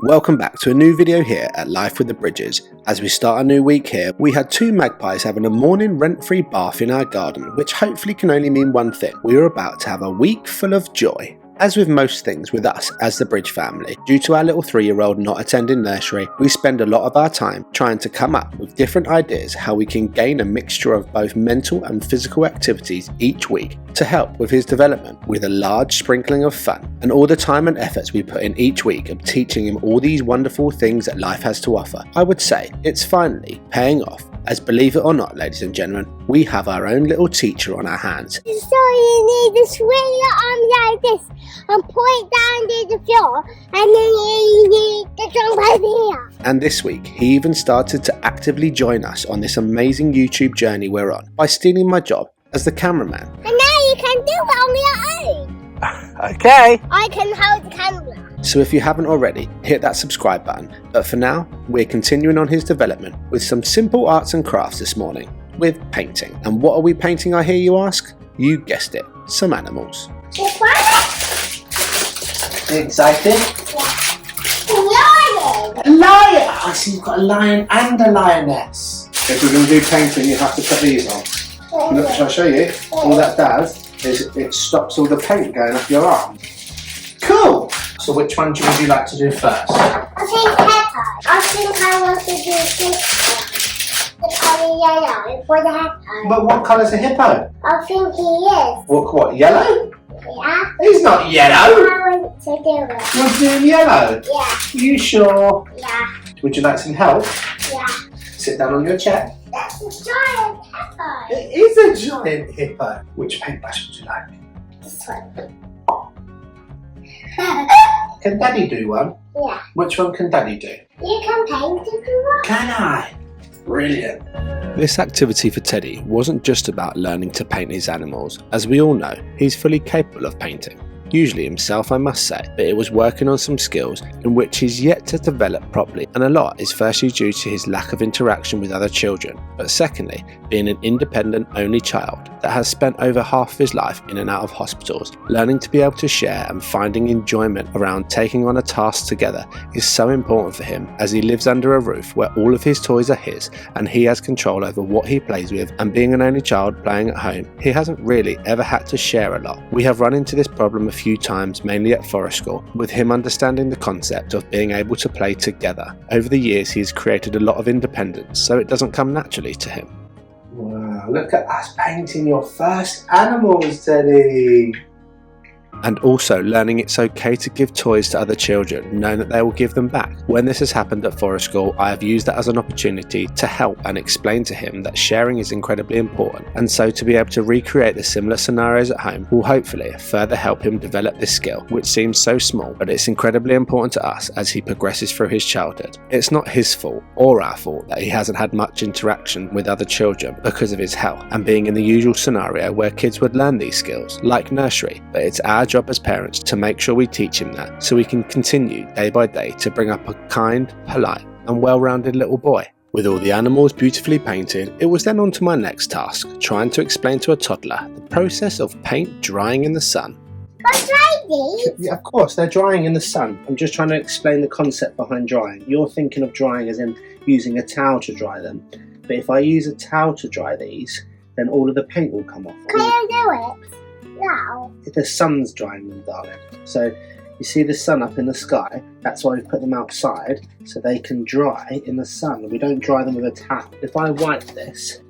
Welcome back to a new video here at Life with the Bridges. As we start a new week here, we had two magpies having a morning rent-free bath in our garden, which hopefully can only mean one thing: we are about to have a week full of joy. As with most things with us as the Bridge family, due to our little 3-year-old not attending nursery, we spend a lot of our time trying to come up with different ideas how we can gain a mixture of both mental and physical activities each week to help with his development, with a large sprinkling of fun and all the time and efforts we put in each week of teaching him all these wonderful things that life has to offer. I would say it's finally paying off, as believe it or not, ladies and gentlemen, we have our own little teacher on our hands. So you need to swing your arms like this and point down to the floor, and then you need to jump over here. And this week, he even started to actively join us on this amazing YouTube journey we're on by stealing my job as the cameraman. And now you can do it on your own. Okay. I can hold the camera. So if you haven't already, hit that subscribe button. But for now, we're continuing on his development with some simple arts and crafts this morning, with painting. And what are we painting, I hear you ask? You guessed it, some animals. Excited? Lion! A lion! I see you've got a lion and a lioness. If we're going to do painting, you have to put these on. Look, shall I show you? All that does is it stops all the paint going up your arm. Cool! So which one would you like to do first? I think Pepper. I think I want to do this one. The colour yellow for the hippo. But what colour's a hippo? I think he is. What, yellow? Yeah. He's not yellow! I want to do it. You want to do him yellow? Yeah. You sure? Yeah. Would you like some help? Yeah. Sit down on your chair. That's a giant hippo. It is a giant hippo. Which paintbrush would you like? This one. Can Daddy do one? Yeah. Which one can Daddy do? You can paint if you want. Can I? Brilliant. This activity for Teddy wasn't just about learning to paint his animals. As we all know, he's fully capable of painting. Usually himself, I must say, but it was working on some skills in which he's yet to develop properly, and a lot is firstly due to his lack of interaction with other children, but secondly, being an independent only child that has spent over half of his life in and out of hospitals. Learning to be able to share and finding enjoyment around taking on a task together is so important for him, as he lives under a roof where all of his toys are his and he has control over what he plays with, and being an only child playing at home, he hasn't really ever had to share a lot. We have run into this problem a few times, mainly at forest school, with him understanding the concept of being able to play together. Over the years he has created a lot of independence, so it doesn't come naturally to him. Wow, look at us painting your first animals, Teddy! And also learning it's okay to give toys to other children, knowing that they will give them back. When this has happened at forest school, I have used that as an opportunity to help and explain to him that sharing is incredibly important, and so to be able to recreate the similar scenarios at home will hopefully further help him develop this skill, which seems so small, but it's incredibly important to us as he progresses through his childhood. It's not his fault or our fault that he hasn't had much interaction with other children because of his health and being in the usual scenario where kids would learn these skills, like nursery, but it's our job as parents to make sure we teach him that, so we can continue day by day to bring up a kind, polite and well-rounded little boy. With all the animals beautifully painted, it was then on to my next task, trying to explain to a toddler the process of paint drying in the sun. Yeah, of course, they're drying in the sun. I'm just trying to explain the concept behind drying. You're thinking of drying as in using a towel to dry them, but if I use a towel to dry these, then all of the paint will come off. Can you do it? No. The sun's drying them, darling. So you see the sun up in the sky, that's why we put them outside, so they can dry in the sun. We don't dry them with a towel. If I wipe this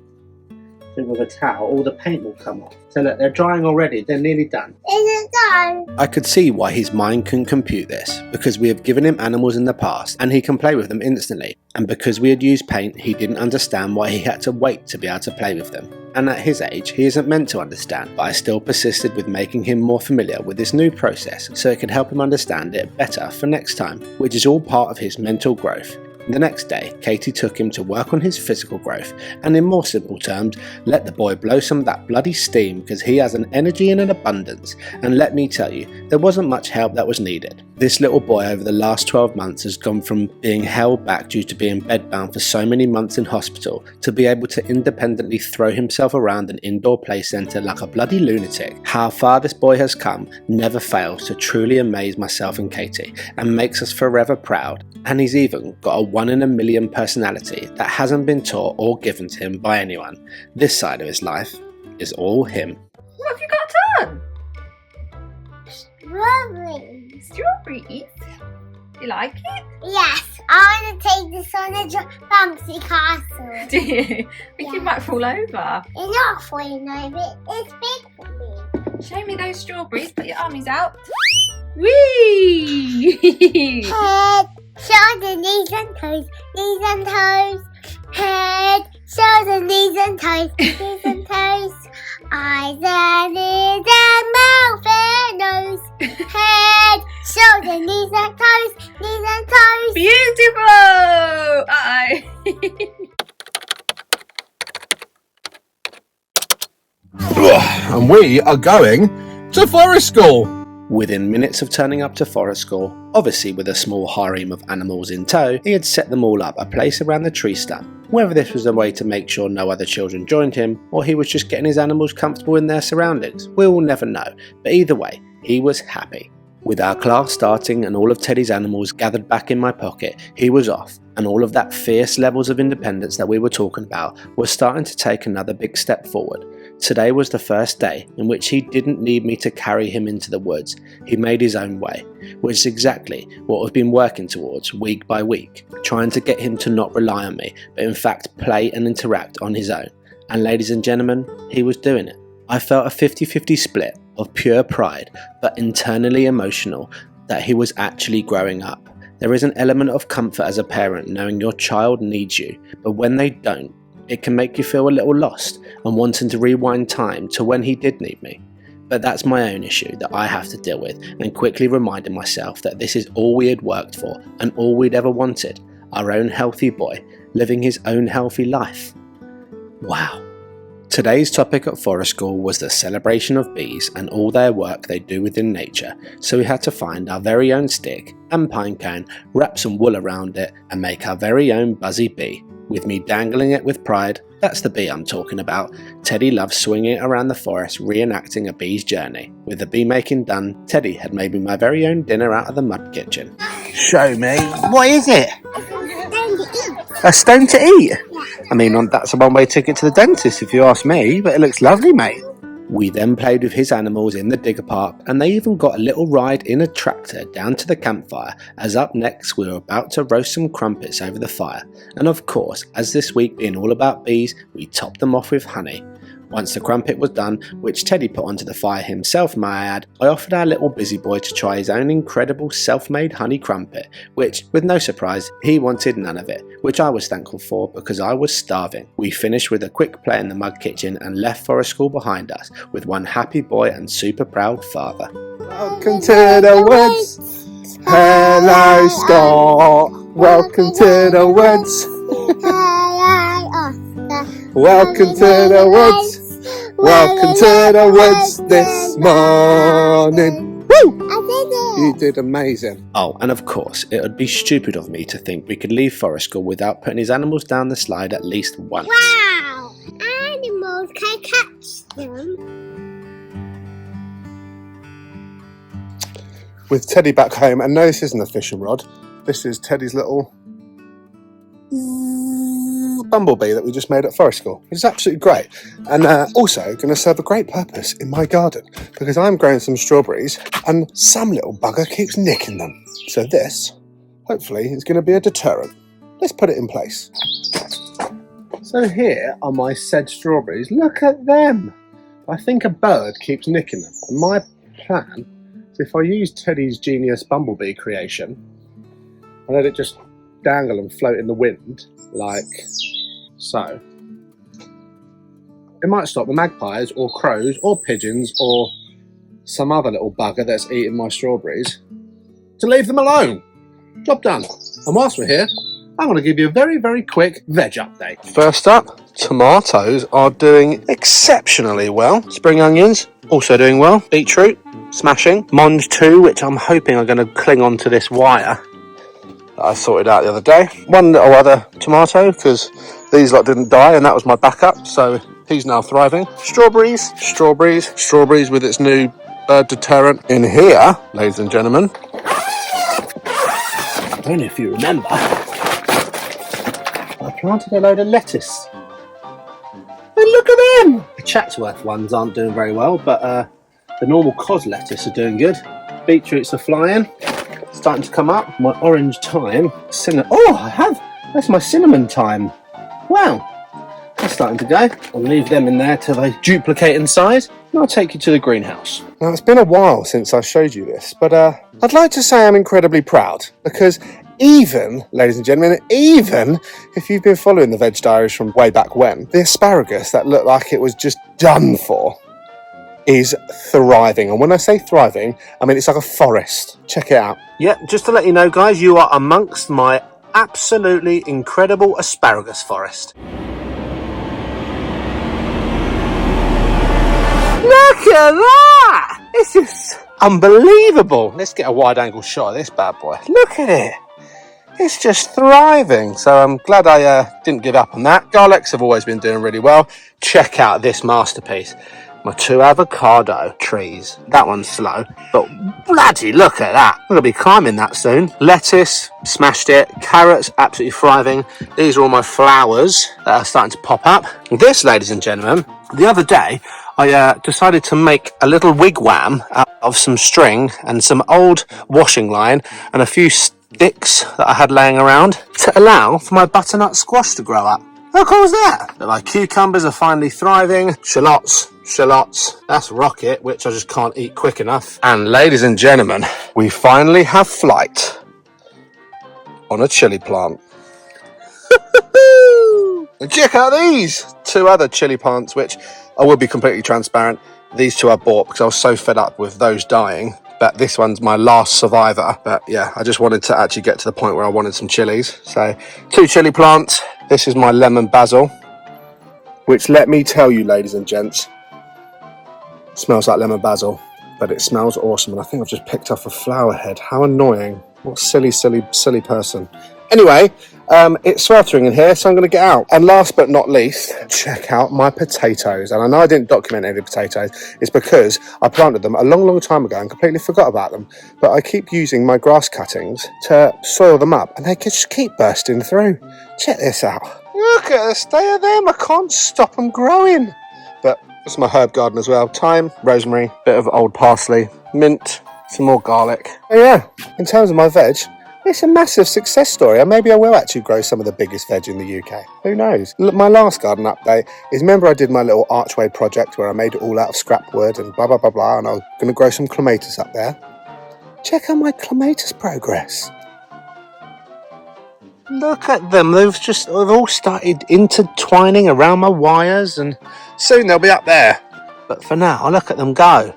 with a towel, all the paint will come off. So look, they're drying already, they're nearly done. Is it done? I could see why his mind couldn't compute this, because we have given him animals in the past and he can play with them instantly, and because we had used paint, he didn't understand why he had to wait to be able to play with them. And at his age, he isn't meant to understand, but I still persisted with making him more familiar with this new process so it could help him understand it better for next time, which is all part of his mental growth. The next day, Katie took him to work on his physical growth, and in more simple terms, let the boy blow some of that bloody steam because he has an energy and an abundance, and let me tell you, there wasn't much help that was needed. This little boy over the last 12 months has gone from being held back due to being bedbound for so many months in hospital to be able to independently throw himself around an indoor play centre like a bloody lunatic. How far this boy has come never fails to truly amaze myself and Katie and makes us forever proud. And he's even got a 1 in a million personality that hasn't been taught or given to him by anyone. This side of his life is all him. What have you got done? Strawberries. Strawberries? You like it? Yes, I want to take this on a fancy castle. Do you? I think Yeah. you might fall over. It's not falling over, it's big for me. Show me those strawberries. Put your armies out. Whee! Head, shoulder, knees and toes, knees and toes. Head, shoulder, knees and toes, knees and toes. Eyes and ears and mouth and nose. Head, shoulder, knees and toes, knees and toes. Beautiful! Aye. And we are going to forest school. Within minutes of turning up to forest school, obviously with a small harem of animals in tow, he had set them all up a place around the tree stump. Whether this was a way to make sure no other children joined him, or he was just getting his animals comfortable in their surroundings, we will never know, but either way, he was happy. With our class starting and all of Teddy's animals gathered back in my pocket, he was off, and all of that fierce levels of independence that we were talking about was starting to take another big step forward. Today was the first day in which he didn't need me to carry him into the woods. He made his own way, which is exactly what we've been working towards week by week, trying to get him to not rely on me, but in fact play and interact on his own. And ladies and gentlemen, he was doing it. I felt a 50-50 split of pure pride, but internally emotional, that he was actually growing up. There is an element of comfort as a parent knowing your child needs you, but when they don't, it can make you feel a little lost and wanting to rewind time to when he did need me. But that's my own issue that I have to deal with, and quickly reminding myself that this is all we had worked for and all we'd ever wanted, our own healthy boy living his own healthy life. Wow. Today's topic at forest school was the celebration of bees and all their work they do within nature, so we had to find our very own stick and pine cone, wrap some wool around it and make our very own buzzy bee. With me dangling it with pride, that's the bee I'm talking about. Teddy loves swinging it around the forest, reenacting a bee's journey. With the bee making done, Teddy had made me my very own dinner out of the mud kitchen. Show me. What is it? A stone to eat? I mean, that's a one-way ticket to the dentist if you ask me, but it looks lovely, mate. We then played with his animals in the digger park, and they even got a little ride in a tractor down to the campfire, as up next we were about to roast some crumpets over the fire. And of course, as this week being all about bees, we topped them off with honey. Once the crumpet was done, which Teddy put onto the fire himself, may I add, I offered our little busy boy to try his own incredible self-made honey crumpet, which, with no surprise, he wanted none of it, which I was thankful for because I was starving. We finished with a quick play in the mud kitchen and left forest school behind us, with one happy boy and super proud father. Welcome to the woods. Hello, Scott. Welcome to the woods. Welcome to the woods. Welcome to the woods this morning. Woo! I did it. You did amazing. Oh, and of course, it would be stupid of me to think we could leave forest school without putting his animals down the slide at least once. Wow! Animals can catch them. With Teddy back home, and no, this isn't a fishing rod. This is Teddy's little bumblebee that we just made at forest school. It's absolutely great, and also going to serve a great purpose in my garden because I'm growing some strawberries and some little bugger keeps nicking them. So this, hopefully, is going to be a deterrent. Let's put it in place. So here are my said strawberries. Look at them. I think a bird keeps nicking them. And my plan is if I use Teddy's genius bumblebee creation and let it just dangle and float in the wind like so, it might stop the magpies or crows or pigeons or some other little bugger that's eating my strawberries to leave them alone. Job done. And whilst we're here, I'm going to give you a very, very quick veg update. First up, tomatoes are doing exceptionally well. Spring onions also doing well. Beetroot smashing. Mond 2, which I'm hoping are going to cling on to this wire that I sorted out the other day. One little other tomato, because these lot didn't die, and that was my backup, so he's now thriving. Strawberries with its new bird deterrent. In here, ladies and gentlemen, I don't know if you remember, I planted a load of lettuce. And look at them! The Chatsworth ones aren't doing very well, but the normal cos lettuce are doing good. Beetroots are flying, starting to come up. My orange thyme, cinnamon. Oh, I have! That's my cinnamon thyme. Wow, that's starting to go. I'll leave them in there till they duplicate in size, and I'll take you to the greenhouse. Now, it's been a while since I showed you this, but I'd like to say I'm incredibly proud, because even, ladies and gentlemen, even if you've been following the Veg Diaries from way back when, the asparagus that looked like it was just done for is thriving. And when I say thriving, I mean it's like a forest. Check it out. Yeah, just to let you know, guys, you are amongst my absolutely incredible asparagus forest. Look at that! It's just unbelievable. Let's get a wide angle shot of this bad boy. Look at it. It's just thriving. So I'm glad I didn't give up on that. Garlics have always been doing really well. Check out this masterpiece. My 2 avocado trees. That one's slow, but bloody look at that. I'm going to be climbing that soon. Lettuce, smashed it. Carrots, absolutely thriving. These are all my flowers that are starting to pop up. This, ladies and gentlemen, the other day, I decided to make a little wigwam out of some string and some old washing line and a few sticks that I had laying around to allow for my butternut squash to grow up. How cool is that? But my cucumbers are finally thriving. Shallots, that's rocket, which I just can't eat quick enough. And ladies and gentlemen, we finally have flight on a chili plant. And check out these 2 other chili plants, which I will be completely transparent. These 2 I bought because I was so fed up with those dying. But this one's my last survivor. But yeah, I just wanted to actually get to the point where I wanted some chilies. So 2 chili plants. This is my lemon basil, which, let me tell you, ladies and gents, smells like lemon basil, but it smells awesome. And I think I've just picked off a flower head. How annoying. What silly person. Anyway, it's sweltering in here, so I'm going to get out. And last but not least, check out my potatoes. And I know I didn't document any potatoes. It's because I planted them a long time ago and completely forgot about them. But I keep using my grass cuttings to soil them up, and they just keep bursting through. Check this out. Look at the state of them. I can't stop them growing. But it's my herb garden as well. Thyme, rosemary, bit of old parsley, mint, some more garlic. Oh yeah, in terms of my veg, it's a massive success story, and maybe I will actually grow some of the biggest veg in the UK. Who knows? Look, my last garden update is, remember I did my little archway project where I made it all out of scrap wood and blah, blah, blah, blah, and I was going to grow some clematis up there. Check out my clematis progress. Look at them. They've all started intertwining around my wires, and soon they'll be up there. But for now, look at them go.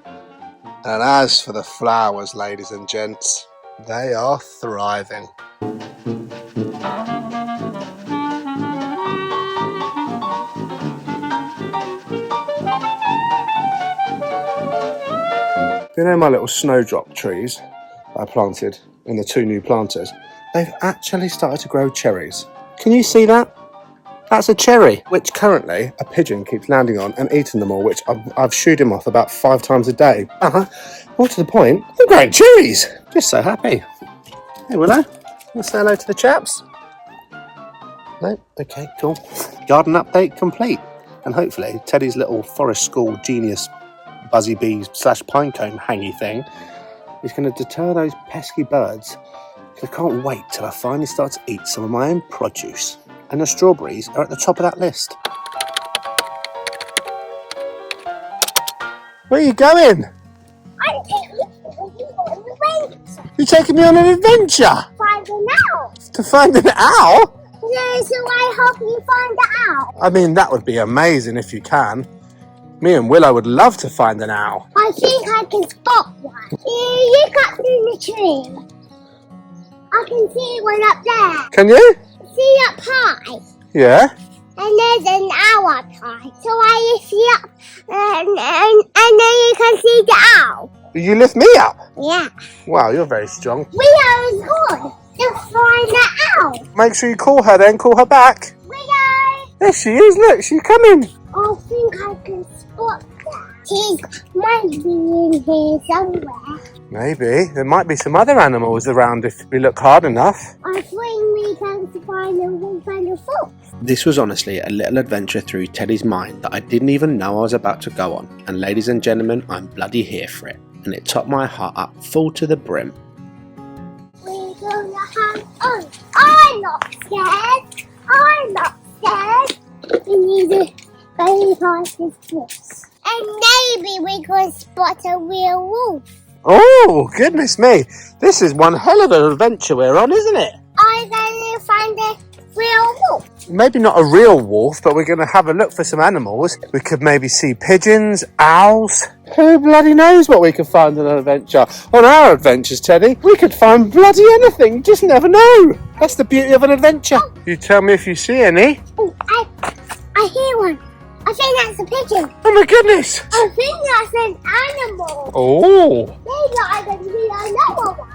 And as for the flowers, ladies and gents, they are thriving. You know my little snowdrop trees I planted in the 2 new planters? They've actually started to grow cherries. Can you see that? That's a cherry, which currently a pigeon keeps landing on and eating them all, which I've shooed him off about 5 times a day. More to the point, I'm growing cherries. Just so happy. Hey Willow, let's say hello to the chaps. No? Okay, cool. Garden update complete. And hopefully Teddy's little forest school genius buzzy bee / pinecone hangy thing is going to deter those pesky birds. I can't wait till I finally start to eat some of my own produce. And the strawberries are at the top of that list. Where are you going? I'm taking you on an adventure. You're taking me on an adventure? Find an owl. To find an owl? Yeah, so I hope you find the owl. I mean, that would be amazing if you can. Me and Willow would love to find an owl. I think I can spot one. You cut through the tree. I can see one up there. Can you? See up high. Yeah. And there's an owl up high. So I see up and then you can see the owl. You lift me up? Yeah. Wow, you're very strong. Willow is good. Just find that out. Make sure you call her then. Call her back. Willow. There she is. Look, she's coming. I think I can spot that. She might be in here somewhere. Maybe. There might be some other animals around if we look hard enough. I think we can find a fox. This was honestly a little adventure through Teddy's mind that I didn't even know I was about to go on, and ladies and gentlemen, I'm bloody here for it, and it topped my heart up full to the brim. We're gonna have on. I'm not scared. I'm not scared. We need to go past this place. And maybe we can spot a real wolf. Oh, goodness me. This is one hell of an adventure we're on, isn't it? I'm going to find a real wolf. Maybe not a real wolf, but we're going to have a look for some animals. We could maybe see pigeons, owls. Who bloody knows what we could find on an adventure? On our adventures, Teddy, we could find bloody anything. You just never know. That's the beauty of an adventure. You tell me if you see any. Oh, I hear one. I think that's a pigeon. Oh my goodness. I think that's an animal. Oh. Maybe I can see another one.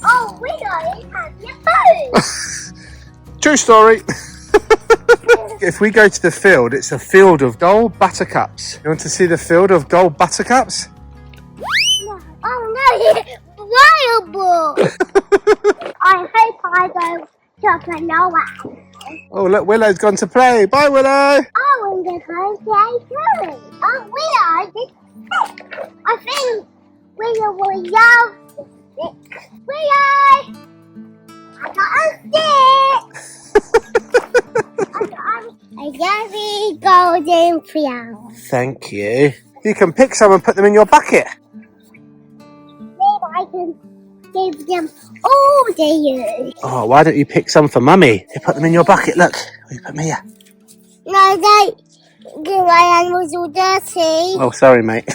Oh, we don't have your phone. True story. If we go to the field, it's a field of gold buttercups. You want to see the field of gold buttercups? No. Oh no, wild bull. I hope I don't chop a Noah. Oh, look, Willow's gone to play. Bye, Willow. I want to go play too. Oh, Willow, I think Willow will love the stick. Willow, I got a stick. I got a golden flower. Thank you. You can pick some and put them in your bucket. Maybe I can give them all to you. Oh, why don't you pick some for Mummy? You put them in your bucket. Look, you put them here. No, don't get my animals all dirty. Oh, sorry, mate.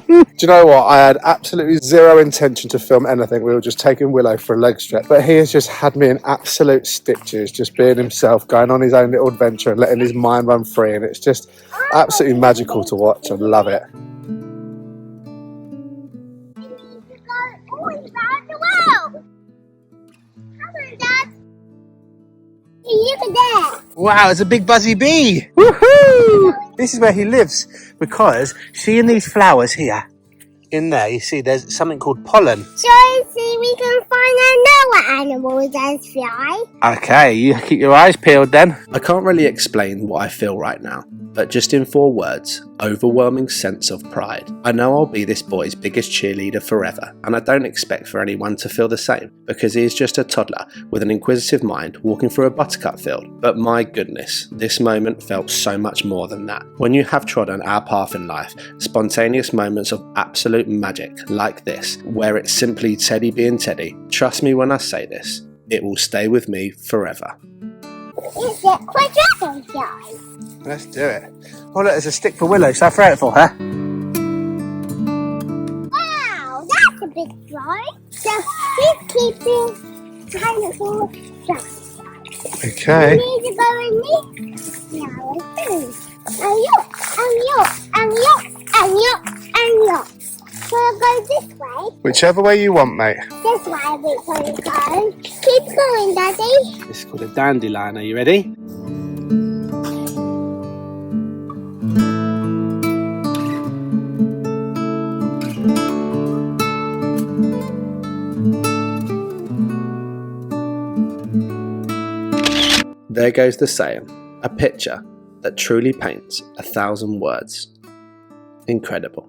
Do you know what? I had absolutely zero intention to film anything. We were just taking Willow for a leg stretch. But he has just had me in absolute stitches, just being himself, going on his own little adventure and letting his mind run free. And it's just absolutely magical to watch. I love it. We need to go all around the world. Come on, Dad. Look at that. Wow, it's a big buzzy bee. Woohoo! This is where he lives because see in these flowers here, in there, you see there's something called pollen. So see, we can find another animal that's fly. Okay, you keep your eyes peeled then. I can't really explain what I feel right now, but just in 4 words, overwhelming sense of pride. I know I'll be this boy's biggest cheerleader forever, and I don't expect for anyone to feel the same, because he is just a toddler with an inquisitive mind walking through a buttercup field. But my goodness, this moment felt so much more than that. When you have trodden our path in life, spontaneous moments of absolute magic like this, where it's simply Teddy being Teddy, trust me when I say this, it will stay with me forever. Is it for dragonflies? Let's do it. Oh look, there's a stick for Willow. Shall I throw it for her? Wow, that's a big fly. So this keeps it kind of full of dragonflies. Okay. We need to go in this flower too. And look. So I'll go this way. Whichever way you want, mate. This way we're going to go. Keep going, Daddy. This is called a dandelion. Are you ready? There goes the saying, a picture that truly paints 1,000 words. Incredible.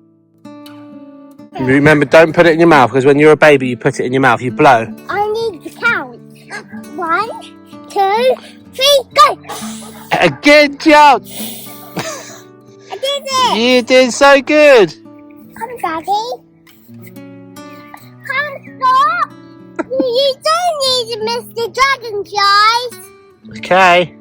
Remember, don't put it in your mouth, because when you're a baby, you put it in your mouth, you blow. I need to count. 1, 2, 3, go! Good job! I did it! You did so good! Come, Daddy. Come, stop! You don't need to miss the dragonflies. Okay,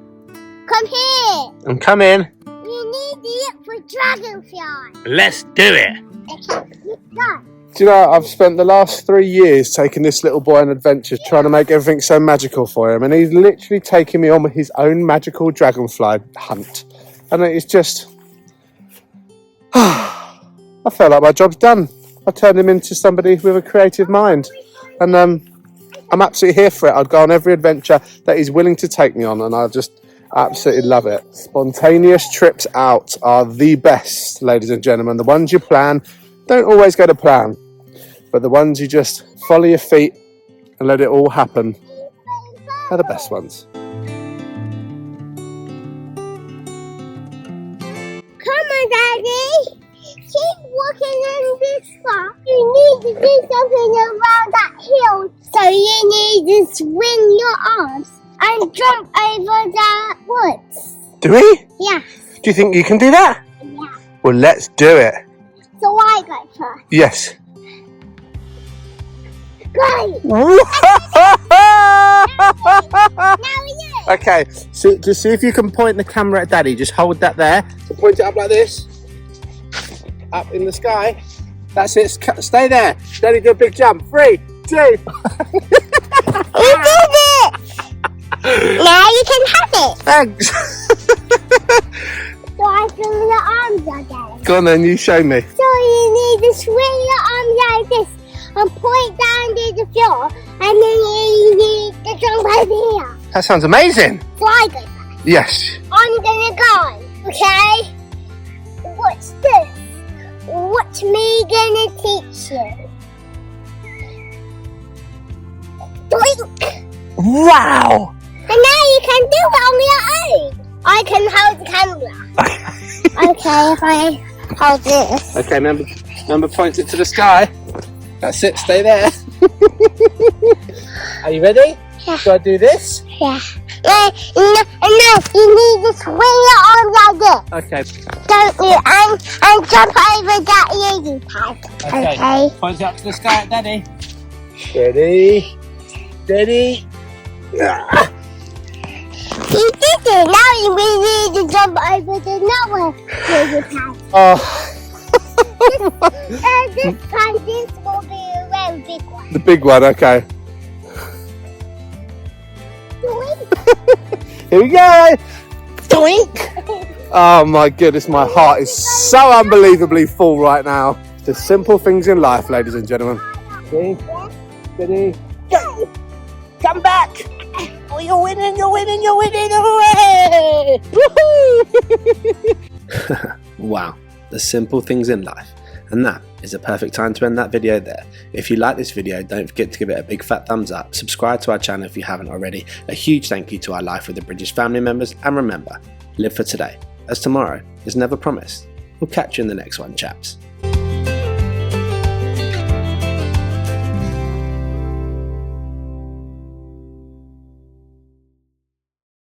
Come here. I'm coming. You need to look for dragonflies. Let's do it! Okay, go. Do you know, I've spent the last 3 years taking this little boy on adventures, trying to make everything so magical for him, and he's literally taking me on his own magical dragonfly hunt. And it's just I feel like my job's done. I turned him into somebody with a creative mind. And I'm absolutely here for it. I'd go on every adventure that he's willing to take me on, and I just absolutely love it. Spontaneous trips out are the best, ladies and gentlemen. The ones you plan don't always go to plan, but the ones you just follow your feet and let it all happen are the best ones. Come on, Daddy. Keep walking in this far. You need to do something around that hill. So you need to swing your arms and jump over the woods. Do we? Yeah. Do you think you can do that? Yeah. Well, let's do it. So I go first. Yes. Go. Now you. Okay, so just see if you can point the camera at Daddy. Just hold that there. So point it up like this. Up in the sky. That's it. Stay there. Daddy, do a big jump. 3, 2. You did it. Now you can have it. Thanks. So I swing your arms again. Go on then, you show me. So you need to swing your arms like this and point down to the floor, and then you need to jump over here. That sounds amazing. So I go first. Yes. I'm gonna go, okay? Watch this. Watch me gonna teach you. Doink! Wow. And now you can do it on your own. I can hold the camera. Okay, if I hold this. Okay, remember point it to the sky. That's it, stay there. Are you ready? Yeah. Do I do this? Yeah. No, you need to swing your arms like this. Okay. Don't you? And jump over that lily pad. Okay. Point it up to the sky, Daddy. Steady. Steady. Yeah. You did it. Now we need to jump over the another lily pad. Oh. This time this will be a very big one. The big one, okay. Doink. Here we go. Doink. Oh my goodness, my heart is so unbelievably full right now. The simple things in life, ladies and gentlemen. Steady. Steady. Go. Come back. Oh, you're winning, you're winning, you're winning. Hooray! Woohoo! Wow, the simple things in life. And that is a perfect time to end that video there. If you like this video, don't forget to give it a big fat thumbs up, subscribe to our channel if you haven't already, a huge thank you to our Life with the British family members, and remember, live for today, as tomorrow is never promised. We'll catch you in the next one, chaps.